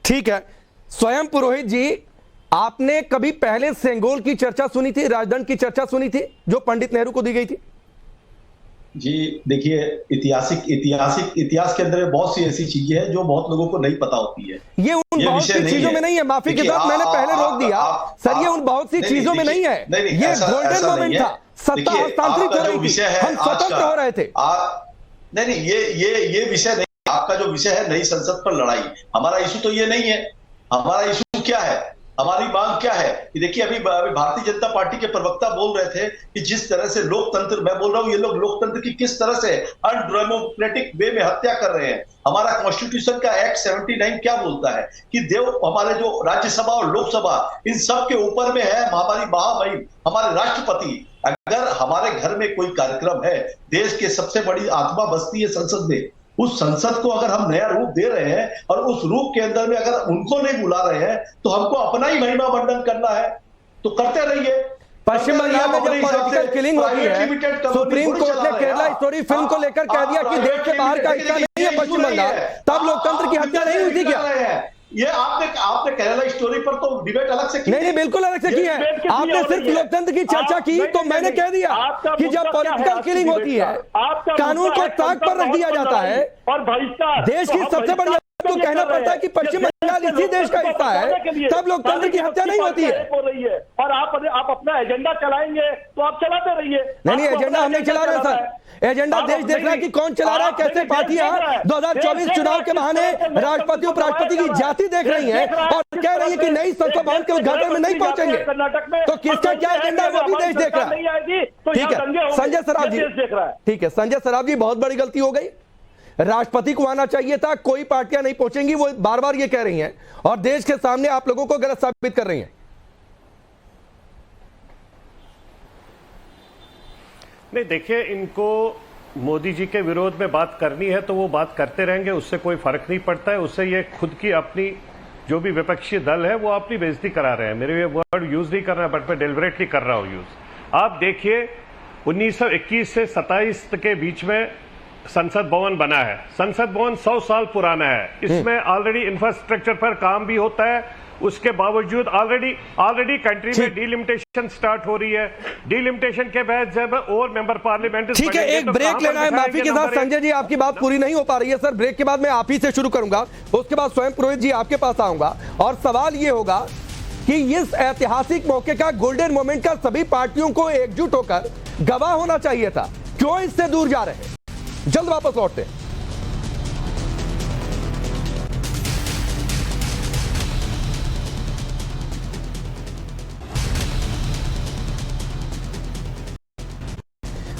Speaker 8: ठीक है। स्वयं पुरोहित जी, आपने कभी पहले सेंगोल की चर्चा सुनी थी, राजदंड की चर्चा सुनी थी जो पंडित नेहरू को दी गई थी?
Speaker 16: जी देखिए, इतिहास के अंदर बहुत सी ऐसी चीजें हैं जो बहुत लोगों को नहीं पता होती है।
Speaker 8: ये उन बहुत सी चीजों में नहीं है, माफी के साथ मैंने पहले रोक दिया सर, ये उन बहुत सी चीजों में नहीं है। ये गोल्डन मोमेंट था, सत्ता हस्तांतरित हो रही थी, हम स्वतंत्र हो रहे थे।
Speaker 16: नहीं, ये विषय नहीं। आपका जो विषय है नई संसद पर लड़ाई, हमारा इशू तो ये नहीं है। हमारा इशू क्या है, हमारी मांग क्या है कि देखिए, अभी भारतीय जनता पार्टी के प्रवक्ता बोल रहे थे कि जिस तरह से लोकतंत्र, मैं बोल रहा हूं, ये लोग लोकतंत्र की किस तरह से अनडेमोक्रेटिक वे में हत्या कर रहे हैं। हमारा कॉन्स्टिट्यूशन का एक्ट 79 क्या बोलता है कि हमारे जो राज्यसभा और लोकसभा इन सब के ऊपर में है हमारी महामहिम, हमारे राष्ट्रपति। अगर हमारे घर में कोई कार्यक्रम है, देश के सबसे बड़ी आत्मा बसती है संसद में, उस संसद को अगर हम नया रूप दे रहे हैं और उस रूप के अंदर में अगर उनको नहीं बुला रहे हैं तो हमको अपना ही महिमा मंडन करना है, तो करते रहिए।
Speaker 8: पश्चिम बंगाल में जब पॉलिटिकल किलिंग होती है, सुप्रीम कोर्ट ने केरला स्टोरी फिल्म को लेकर कह दिया कि देश के बाहर का हिस्सा नहीं है पश्चिम बंगाल, तब लोकतंत्र की हत्या नहीं हुई थी क्या?
Speaker 16: ये आपने केरला स्टोरी पर तो डिबेट अलग से की।
Speaker 8: नहीं, बिल्कुल अलग से की है। आपने सिर्फ लोकतंत्र की चर्चा की तो मैंने कह दिया कि जब पॉलिटिकल किलिंग होती है, कानून को ताक पर रख दिया जाता है और देश की सबसे बड़ी को कहना पड़ता है कि पश्चिम बंगाल इसी देश का हिस्सा है, तब लोकतंत्र की हत्या नहीं होती है।
Speaker 12: और आप अपना एजेंडा चलाएंगे तो आप चलाते रहिए।
Speaker 8: नहीं, एजेंडा हम नहीं चला रहे सर। एजेंडा देश देख रहा है कि कौन चला रहा है, कैसे पार्टियां 2024 चुनाव के बहाने राष्ट्रपति उपराष्ट्रपति की जाति देख रही है और कह रही है कि नई संसद भवन के उद्घाटन में नहीं पहुंचेंगे, तो किसका क्या एजेंडा है वो भी देश देख रहा है। ठीक है संजय सराफ जी, ठीक है संजय सराफ जी, बहुत बड़ी गलती हो गई। राष्ट्रपति को आना चाहिए था, कोई पार्टियां नहीं पहुंचेंगी, वो बार बार ये कह रही हैं और देश के सामने आप लोगों को गलत साबित कर रही हैं।
Speaker 12: नहीं देखिए, इनको मोदी जी के विरोध में बात करनी है तो वो बात करते रहेंगे, उससे कोई फर्क नहीं पड़ता है। उससे ये खुद की अपनी जो भी विपक्षी दल है वो अपनी बेइज्जती करा रहे हैं। मेरे ये वर्ड यूज नहीं कर रहा, बट मैं डेलिबरेटली कर रहा हूं यूज। आप देखिए 1921 से 27 के बीच में संसद भवन बना है। संसद भवन 100 साल पुराना है। इसमें ऑलरेडी इंफ्रास्ट्रक्चर पर काम भी होता है। उसके बावजूद ऑलरेडी कंट्री में डिलिमिटेशन स्टार्ट हो रही है। डिलिमिटेशन के बाद जब और मेंबर पार्लियामेंट,
Speaker 8: ठीक है, एक ब्रेक लेना है। माफी के साथ संजय जी, आपकी बात पूरी नहीं हो पा रही है सर। ब्रेक के बाद मैं आप ही से शुरू करूंगा, उसके बाद स्वयं पुरोहित जी आपके पास आऊंगा और सवाल ये होगा कि इस ऐतिहासिक मौके का, गोल्डन मोमेंट का सभी पार्टियों को एकजुट होकर गवाह होना चाहिए था। क्यों इससे दूर जा रहे हैं? जल्द वापस लौटते हैं।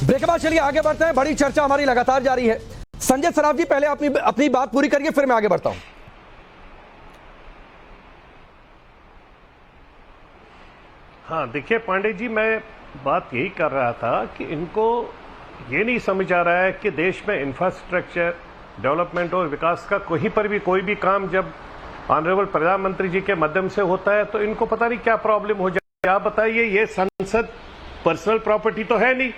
Speaker 8: ब्रेक के बाद चलिए आगे बढ़ते हैं। बड़ी चर्चा हमारी लगातार जारी है। संजय सराफ जी, पहले अपनी बात पूरी करिए, फिर मैं आगे बढ़ता हूं।
Speaker 12: हाँ देखिए पांडे जी, मैं बात यही कर रहा था कि इनको ये नहीं समझ आ रहा है कि देश में इंफ्रास्ट्रक्चर डेवलपमेंट और विकास का कहीं पर भी कोई भी काम जब ऑनरेबल प्रधानमंत्री जी के माध्यम से होता है तो इनको पता नहीं क्या प्रॉब्लम हो जाए। आप बताइए, ये संसद पर्सनल प्रॉपर्टी तो है नहीं,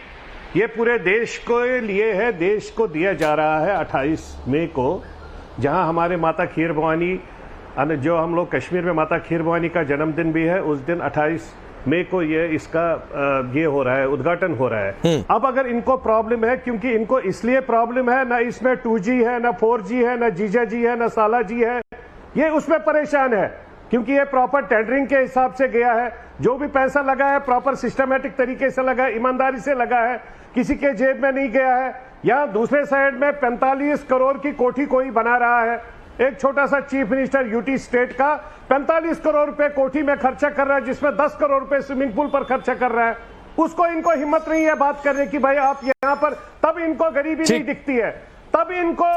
Speaker 12: ये पूरे देश के लिए है। देश को दिया जा रहा है 28 मई को, जहां हमारे माता खीर भवानी, जो हम लोग कश्मीर में माता खीर भवानी का जन्मदिन भी है, उस दिन 28 मई को ये हो रहा है, उद्घाटन हो रहा है। अब अगर इनको प्रॉब्लम है, क्योंकि इनको इसलिए प्रॉब्लम है, ना इसमें 2G है, ना 4G है, ना जीजा जी है, ना साला जी है, ये उसमें परेशान है क्योंकि ये प्रॉपर टेंडरिंग के हिसाब से गया है। जो भी पैसा लगा है प्रॉपर सिस्टमेटिक तरीके से लगा है, ईमानदारी से लगा है, किसी के जेब में नहीं गया है। या दूसरे साइड में 45 करोड़ की कोठी कोई बना रहा है, एक छोटा सा चीफ मिनिस्टर यूटी स्टेट का 45 करोड़ रुपए कोठी में खर्चा कर रहा है, जिसमें 10 करोड़ रुपए स्विमिंग पूल पर खर्चा कर रहा है। उसको इनको हिम्मत नहीं है बात करने की, भाई आप यहां पर, तब इनको गरीबी नहीं दिखती है, तब इनको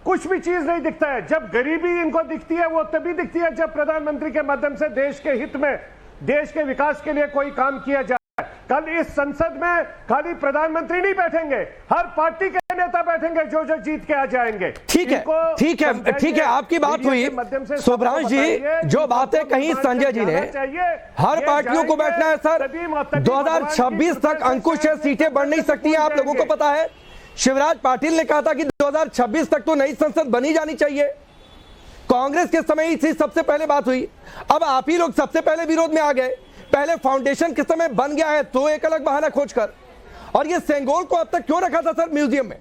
Speaker 12: कुछ भी चीज नहीं दिखता है। जब गरीबी इनको दिखती है वो तभी दिखती है जब प्रधानमंत्री के माध्यम से देश के हित में, देश के विकास के लिए कोई काम किया जाए। कल इस संसद में खाली प्रधानमंत्री नहीं बैठेंगे, हर पार्टी के नेता बैठेंगे जो जो जीत के आ जाएंगे।
Speaker 8: ठीक है, ठीक है, ठीक है, आपकी बात हुई सुभ्रांश जी। जो बातें कही संजय जी ने, हर पार्टियों को बैठना है सर। 2026 तक अंकुश है, सीटें बढ़ नहीं सकती हैं, आप लोगों को पता है। शिवराज पाटिल ने कहा था कि 2026 तक तो नई संसद बनी जानी चाहिए। कांग्रेस के समय इसी सबसे पहले बात हुई। अब आप ही लोग सबसे पहले विरोध में आ गए। पहले फाउंडेशन किस समय बन गया है तो एक अलग बहाना खोजकर, और ये सेंगोल को अब तक क्यों रखा था सर म्यूजियम में?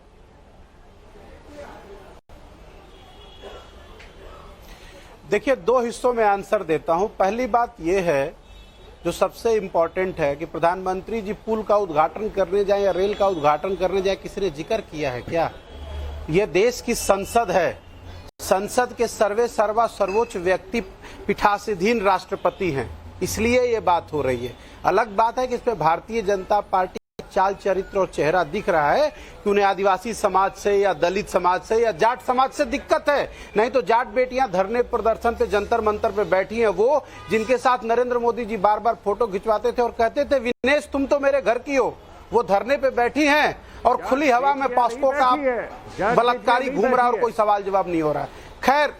Speaker 9: देखिए, दो हिस्सों में आंसर देता हूं। पहली बात यह है जो सबसे इंपॉर्टेंट है कि प्रधानमंत्री जी पुल का उद्घाटन करने जाए या रेल का उद्घाटन करने जाए, किसी ने जिक्र किया है क्या? यह देश की संसद है, संसद के सर्वोच्च व्यक्ति पीठासीन राष्ट्रपति हैं, इसलिए ये बात हो रही है। अलग बात है कि इसमें भारतीय जनता पार्टी चाल चरित्र और चेहरा दिख रहा है कि उन्हें आदिवासी समाज से या दलित समाज से या जाट समाज से दिक्कत है। नहीं तो जाट बेटियां धरने प्रदर्शन पे जंतर मंतर पे बैठी हैं, वो जिनके साथ नरेंद्र मोदी जी बार बार फोटो खिंचवाते थे और कहते थे विनेश तुम तो मेरे घर की हो, वो धरने पे बैठी हैं और खुली हवा में पॉस्को का बलात्कारी घूम रहा है और कोई सवाल जवाब नहीं हो रहा है। खैर,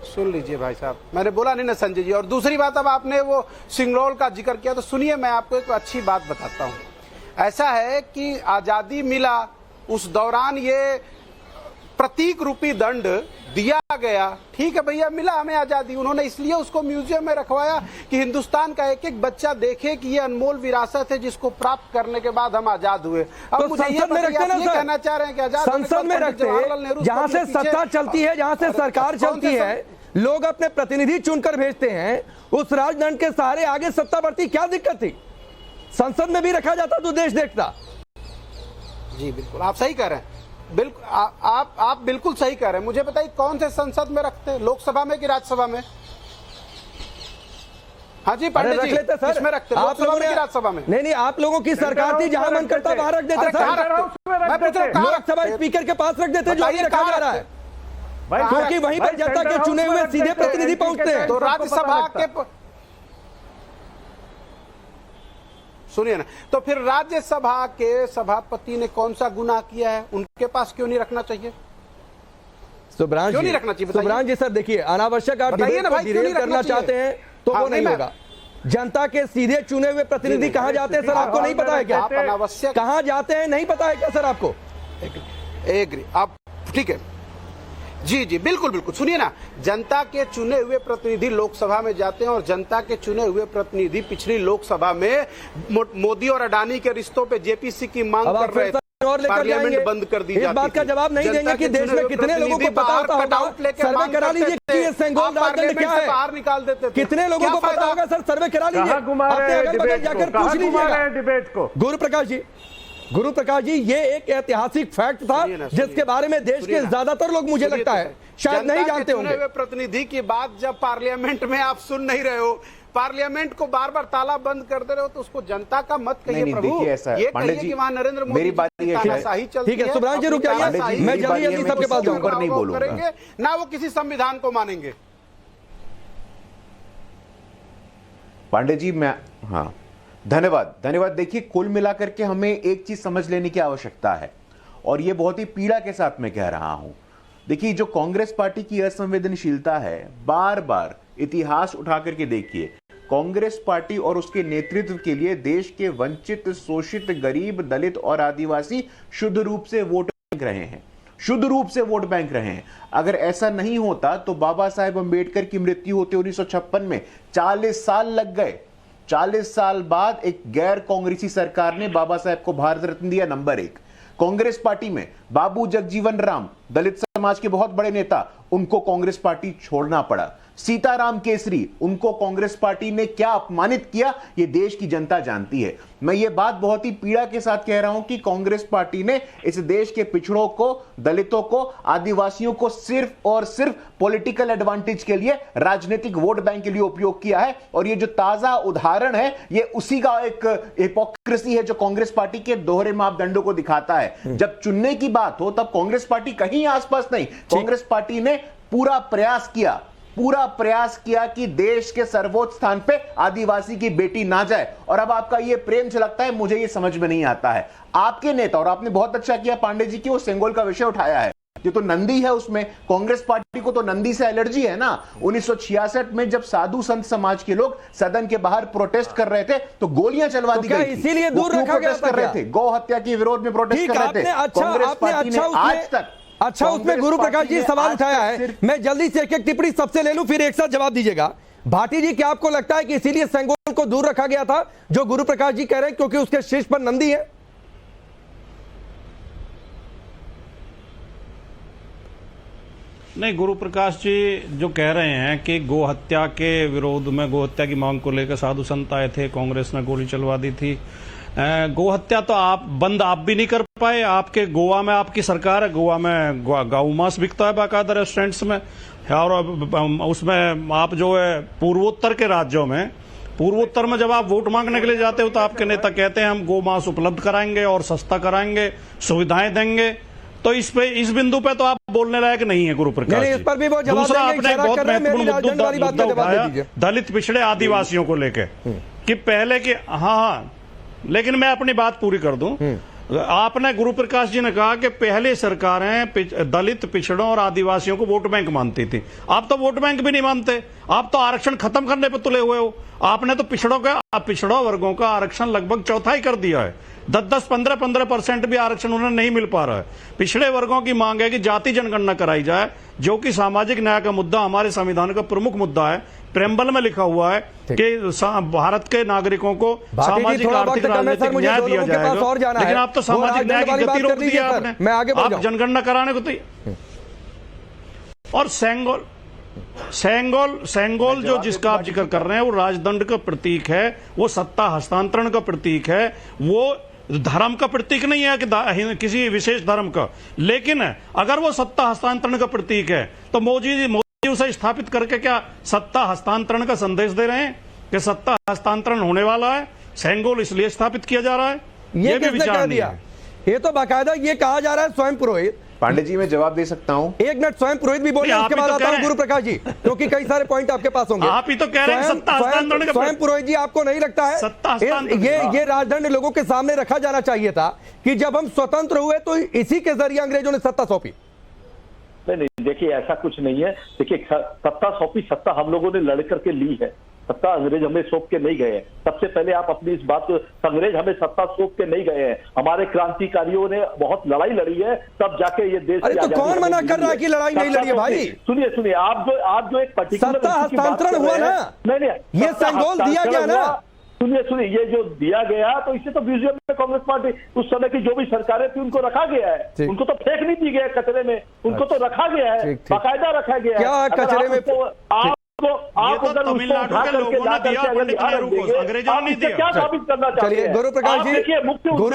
Speaker 9: सुन लीजिए भाई साहब, मैंने बोला नहीं ना संजय जी। और दूसरी बात, अब आपने वो सिंगरौल का जिक्र किया तो सुनिए, मैं आपको एक अच्छी बात बताता हूं। ऐसा है कि आजादी मिला उस दौरान ये प्रतीक रूपी दंड दिया गया, ठीक है भैया, मिला हमें आजादी, उन्होंने इसलिए उसको म्यूजियम में रखवाया कि हिंदुस्तान का एक एक बच्चा देखे कि ये अनमोल विरासत है जिसको प्राप्त करने के बाद हम आजाद हुए। अब
Speaker 8: तो
Speaker 9: मुझे ये कहना चाह रहे हैं कि आजाद
Speaker 8: संसद में रखते हैं, जहां से सत्ता चलती है, जहां से सरकार चलती है, लोग अपने प्रतिनिधि चुनकर भेजते हैं, उस राजदंड के सहारे आगे सत्ता बढ़ती, क्या दिक्कत थी? संसद में भी रखा जाता तो देश देखता।
Speaker 9: जी बिल्कुल, आप सही कह रहे हैं, बिल्कुल आप बिल्कुल सही कह रहे हैं। मुझे बताइए कौन से संसद में रखते हैं, लोकसभा में कि राज्यसभा में? हाँ जी पंडित जी, किसमें रखते हैं, लोकसभा में कि राज्यसभा में?
Speaker 8: नहीं, आप लोगों की सरकार थी, जहां मन करता वहां रख देते सर। लोकसभा स्पीकर के पास रख देते जो अभी रखा जा रहा है, क्योंकि वहीं पर जनता के चुने हुए सीधे प्रतिनिधि पहुंचते हैं।
Speaker 9: तो राज्यसभा के, सुनिए ना, तो फिर राज्यसभा के सभापति ने कौन सा गुनाह किया है, उनके पास क्यों नहीं रखना चाहिए?
Speaker 8: सुभ्रांश जी सर, देखिए, अनावश्यक आप डिबेट को डिरेल करना चाहते हैं तो वो नहीं होगा। जनता के सीधे चुने हुए प्रतिनिधि कहां जाते हैं सर, आपको नहीं पता है क्या? अनावश्यक कहां जाते हैं नहीं पता है क्या सर आपको?
Speaker 9: एग्री, आप ठीक है जी जी, बिल्कुल बिल्कुल। सुनिए ना, जनता के चुने हुए प्रतिनिधि लोकसभा में जाते हैं और जनता के चुने हुए प्रतिनिधि पिछली लोकसभा में मोदी और अडानी के रिश्तों पे जेपीसी की मांग कर रहे थे, पार्लियामेंट बंद कर दी जाती थी।
Speaker 8: इस बात का जवाब नहीं देंगे कि देश में कितने लोगों को पता होता होगा? सर्वे करा लीजिए कि ये सेंगोल राजदंड क्या है,
Speaker 9: बाहर निकाल देते थे।
Speaker 8: कितने लोगों को पता होगा सर? सर्वे करा लीजिए, अपने अगल बगल जाकर पूछ लीजिएगा
Speaker 12: डिबेट को।
Speaker 8: गुरु प्रकाश जी, ये एक ऐतिहासिक फैक्ट था जिसके बारे में देश के ज्यादातर लोग, मुझे लगता है, शायद नहीं जानते होंगे।
Speaker 9: प्रतिनिधि की बात जब पार्लियामेंट में आप सुन नहीं रहे हो, पार्लियामेंट को बार बार ताला बंद कर दे रहे हो, तो उसको जनता का मत कहिए प्रभु, ये कहिए कि वहां नरेंद्र मोदी
Speaker 14: मेरी बात ये
Speaker 9: तानाशाही चलती है।
Speaker 8: ठीक है सुभ्रांश जी, रुक जाइए, मैं जल्दी सबके पास
Speaker 14: ऊपर नहीं बोलूंगा
Speaker 9: ना, वो किसी संविधान को मानेंगे।
Speaker 14: पांडे जी, मैं हाँ धन्यवाद। देखिए, कुल मिलाकर के हमें एक चीज समझ लेने की आवश्यकता है, और यह बहुत ही पीड़ा के साथ मैं कह रहा हूं। देखिए, जो कांग्रेस पार्टी की असंवेदनशीलता है, बार बार इतिहास उठा करके देखिए, कांग्रेस पार्टी और उसके नेतृत्व के लिए देश के वंचित, शोषित, गरीब, दलित और आदिवासी शुद्ध रूप से वोट बैंक रहे हैं। अगर ऐसा नहीं होता तो बाबा साहेब अंबेडकर की मृत्यु होते 1956 में 40 साल लग गए। 40 साल बाद एक गैर कांग्रेसी सरकार ने बाबा साहेब को भारत रत्न दिया, नंबर 1। कांग्रेस पार्टी में बाबू जगजीवन राम, दलित समाज के बहुत बड़े नेता, उनको कांग्रेस पार्टी छोड़ना पड़ा। सीताराम केसरी, उनको कांग्रेस पार्टी ने क्या अपमानित किया ये देश की जनता जानती है। मैं ये बात बहुत ही पीड़ा के साथ कह रहा हूं कि कांग्रेस पार्टी ने इस देश के पिछड़ों को, दलितों को, आदिवासियों को सिर्फ और सिर्फ पॉलिटिकल एडवांटेज के लिए, राजनीतिक वोट बैंक के लिए उपयोग किया है। और ये जो ताजा उदाहरण है ये उसी का एक हिपोक्रेसी है जो कांग्रेस पार्टी के दोहरे मापदंडों को दिखाता है। जब चुनने की बात हो तब कांग्रेस पार्टी कहीं आसपास नहीं, कांग्रेस पार्टी ने पूरा प्रयास किया कि देश के सर्वोच्च स्थान पे आदिवासी की बेटी ना जाए। और अब आपका ये प्रेम झलकता है, मुझे ये समझ में नहीं आता है। आपके नेता, और आपने बहुत अच्छा किया पांडे जी की वो सेंगोल का विषय उठाया है, ये तो नंदी है, उसमें कांग्रेस पार्टी को तो नंदी से एलर्जी है ना। 1966 में जब साधु संत समाज के लोग सदन के बाहर प्रोटेस्ट कर रहे थे तो गोलियां चलवा दी गई थी।
Speaker 8: इसीलिए दूर रखा गया था,
Speaker 14: कर रहे थे, गौ हत्या के विरोध में प्रोटेस्ट कर रहे थे। कांग्रेस पार्टी ने आज तक
Speaker 8: उसमें गुरु प्रकाश जी सवाल उठाया है। मैं जल्दी से एक एक टिप्पणी सबसे ले लूं, फिर एक साथ जवाब दीजिएगा। भाटी जी, क्या आपको लगता है कि इसीलिए सेंगोल को दूर रखा गया था जो गुरु प्रकाश जी कह रहे हैं, क्योंकि उसके शीर्ष पर नंदी है?
Speaker 17: नहीं, गुरु प्रकाश जी जो कह रहे हैं कि गो हत्या के विरोध में, गो हत्या की मांग को लेकर साधु संत आए थे, कांग्रेस ने गोली चलवा दी थी। गो हत्या तो आप भी नहीं कर पाए। आपके गोवा में आपकी सरकार है, गोवा में गौ मांस बिकता है बाकायदा रेस्टोरेंट्स में, और उसमें आप जो है पूर्वोत्तर के राज्यों में, पूर्वोत्तर में जब आप वोट मांगने के लिए जाते हो तो आपके नेता कहते हैं हम गो मांस उपलब्ध कराएंगे और सस्ता कराएंगे, सुविधाएं देंगे। तो इस बिंदु पे तो आप बोलने लायक नहीं है गुरु प्रकाश जी।
Speaker 8: इस पर भी वो जवाब
Speaker 17: दूसरा,
Speaker 8: देंगे,
Speaker 17: आपने बहुत महत्वपूर्ण मुद्दा उठाया
Speaker 8: दीजिए।
Speaker 17: दलित पिछड़े आदिवासियों को लेके कि पहले की, हाँ, लेकिन मैं अपनी बात पूरी कर दूं। आपने, गुरु प्रकाश जी ने कहा कि पहले सरकारें दलित, पिछड़ों और आदिवासियों को वोट बैंक मानती थी। आप तो वोट बैंक भी नहीं मानते, आप तो आरक्षण खत्म करने पर तुले हुए हो। आपने तो पिछड़ों वर्गों का आरक्षण लगभग चौथाई कर दिया है। 10-10, 15% भी आरक्षण उन्हें नहीं मिल पा रहा है। पिछड़े वर्गों की मांग है कि जाति जनगणना कराई जाए, जो कि सामाजिक न्याय का मुद्दा, हमारे संविधान का प्रमुख मुद्दा है। प्रेम्बल में लिखा हुआ है कि भारत के नागरिकों को सामाजिक, आर्थिक, राजनीतिक न्याय दिया जाएगा। लेकिन आप तो सामाजिक न्याय की गति रोक दी है आपने।
Speaker 8: मैं आगे
Speaker 17: आप जनगणना कराने को तो, और सेंगोल जो जिसका आप जिक्र कर रहे हैं वो राजदंड का प्रतीक है, वो सत्ता हस्तांतरण का प्रतीक है, वो धर्म का प्रतीक नहीं है कि किसी विशेष धर्म का। लेकिन अगर वो सत्ता हस्तांतरण का प्रतीक है तो मोदी उसे स्थापित करके क्या सत्ता हस्तांतरण का संदेश दे रहे हैं कि सत्ता हस्तांतरण होने वाला है, सेंगोल इसलिए स्थापित किया जा रहा है?
Speaker 8: ये भी विचार नहीं है। ये तो बाकायदा ये कहा जा रहा है। स्वयं पुरोहित,
Speaker 14: पांडे जी मैं जवाब दे सकता हूं?
Speaker 8: एक मिनट, स्वयं पुरोहित भी बोलिए, उसके बाद आता हूं गुरु प्रकाश जी, क्योंकि कई सारे पॉइंट आपके पास होंगे।
Speaker 17: आप ही तो कह रहे हैं सत्ता हस्तांतरण।
Speaker 8: स्वयं पुरोहित जी, आपको नहीं लगता है ये राजदंड लोगों के सामने रखा जाना चाहिए था कि जब हम स्वतंत्र हुए तो इसी के जरिए अंग्रेजों ने सत्ता सौंपी?
Speaker 18: नहीं, देखिए ऐसा कुछ नहीं है। देखिए सत्ता सौंपी, सत्ता हम लोगों ने लड़ करके ली है, सत्ता अंग्रेज हमें सौंप के नहीं गए हैं। सबसे पहले आप अपनी इस बात को, अंग्रेज हमें सत्ता सौंप के नहीं गए हैं, हमारे क्रांतिकारियों ने बहुत लड़ाई लड़ी है, तब जाके ये देश की आजादी।
Speaker 8: कौन मना कर रहा है कि लड़ाई नहीं लड़ी है भाई?
Speaker 18: सुनिए, आप जो एक पर्टिकुलर
Speaker 8: सत्ता हस्तांतरण हुआ ना,
Speaker 18: नहीं,
Speaker 8: ये सेंगोल दिया गया ना।
Speaker 18: सुनिए, ये जो दिया गया तो इससे तो म्यूजियम में कांग्रेस पार्टी उस समय की जो भी सरकारें थी उनको रखा गया है, उनको तो फेंक नहीं दी गया कचरे में, उनको तो रखा गया है, बाकायदा रखा गया है।
Speaker 8: क्या कचरे में?
Speaker 17: आप अगर तमिलनाडु के लोगों ने दिया, पंडित नेहरू को, अंग्रेजों ने नहीं दिया।
Speaker 18: क्या साबित करना चाहते हैं?
Speaker 8: गुरु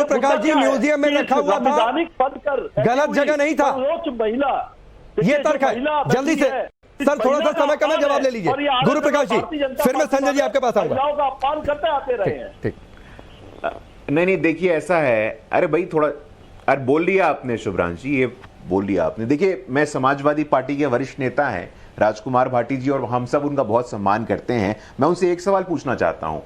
Speaker 8: प्रकाश जी म्यूजियम में रखा हुआ था, गलत जगह नहीं था।
Speaker 18: महिला,
Speaker 8: ये तर्क है। जल्दी से सर, थोड़ा सा समय कम है, जवाब ले लीजिए गुरु प्रकाश जी, फिर मैं संजय जी आपके पास आऊंगा।
Speaker 18: अपमान करते आते रहे हैं।
Speaker 14: ठीक, नहीं, देखिए ऐसा है, अरे भाई थोड़ा, अरे बोल लिया आपने शुभ्रांश जी, ये बोल लिया आपने। देखिए मैं समाजवादी पार्टी के वरिष्ठ नेता हैं राजकुमार भाटी जी, और हम सब उनका बहुत सम्मान करते हैं। मैं उनसे एक सवाल पूछना चाहता हूं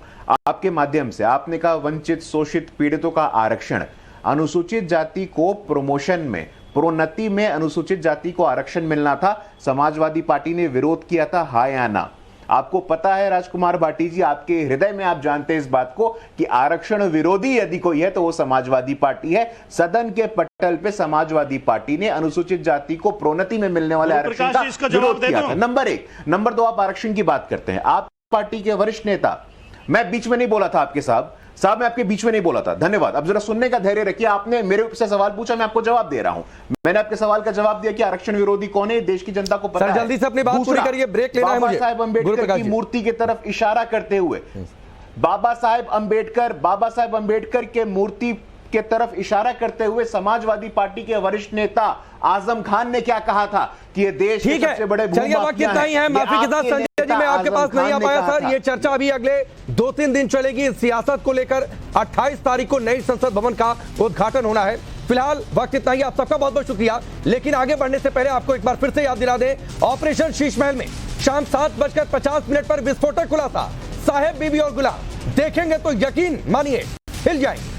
Speaker 14: आपके माध्यम से। आपने कहा वंचित, शोषित, पीड़ितों का आरक्षण, अनुसूचित जाति को प्रमोशन में, प्रोन्नति में अनुसूचित जाति को आरक्षण मिलना था, समाजवादी पार्टी ने विरोध किया था, हाँ या ना? आपको पता है राजकुमार भाटी जी, आपके हृदय में आप जानते हैं इस बात को कि आरक्षण विरोधी यदि कोई है तो वो समाजवादी पार्टी है। सदन के पटल पे समाजवादी पार्टी ने अनुसूचित जाति को प्रोन्नति में मिलने वाले आरक्षण का विरोध किया था। नंबर 1। नंबर 2, आप आरक्षण की बात करते हैं, आप पार्टी के वरिष्ठ नेता, मैं बीच में नहीं बोला था आपके साहब, साहब मैं आपके बीच में नहीं बोला था, धन्यवाद। अब जरा सुनने का धैर्य रखिए। आपने मेरे से सवाल पूछा, मैं आपको जवाब दे रहा हूं। मैंने आपके सवाल का जवाब दिया कि आरक्षण विरोधी कौन है, देश की जनता को पता है।
Speaker 8: जल्दी से अपनी बात पूरी करिए, ब्रेक लेना है मुझे।
Speaker 14: बाबा साहेब अंबेडकर की मूर्ति की तरफ इशारा करते हुए, बाबा साहेब अंबेडकर के मूर्ति के तरफ इशारा करते हुए समाजवादी पार्टी के वरिष्ठ नेता आजम खान ने क्या कहा था कि ये देश के सबसे बड़े
Speaker 8: चलिए वक्त कितना ही है, माफी के साथ संजय जी मैं आपके पास नहीं आ पाया सर। ये चर्चा अभी अगले 2-3 दिन चलेगी। सियासत को लेकर 28 तारीख को नई संसद भवन का उद्घाटन होना है। फिलहाल वक्त इतना ही, आप सबका बहुत बहुत शुक्रिया। लेकिन आगे बढ़ने से पहले आपको एक बार फिर से याद दिला दें, ऑपरेशन शीश महल में शाम 7:50 पर विस्फोटक खुलासा, साहेब बीबी और गुलाम देखेंगे तो यकीन मानिए हिल जाएंगे।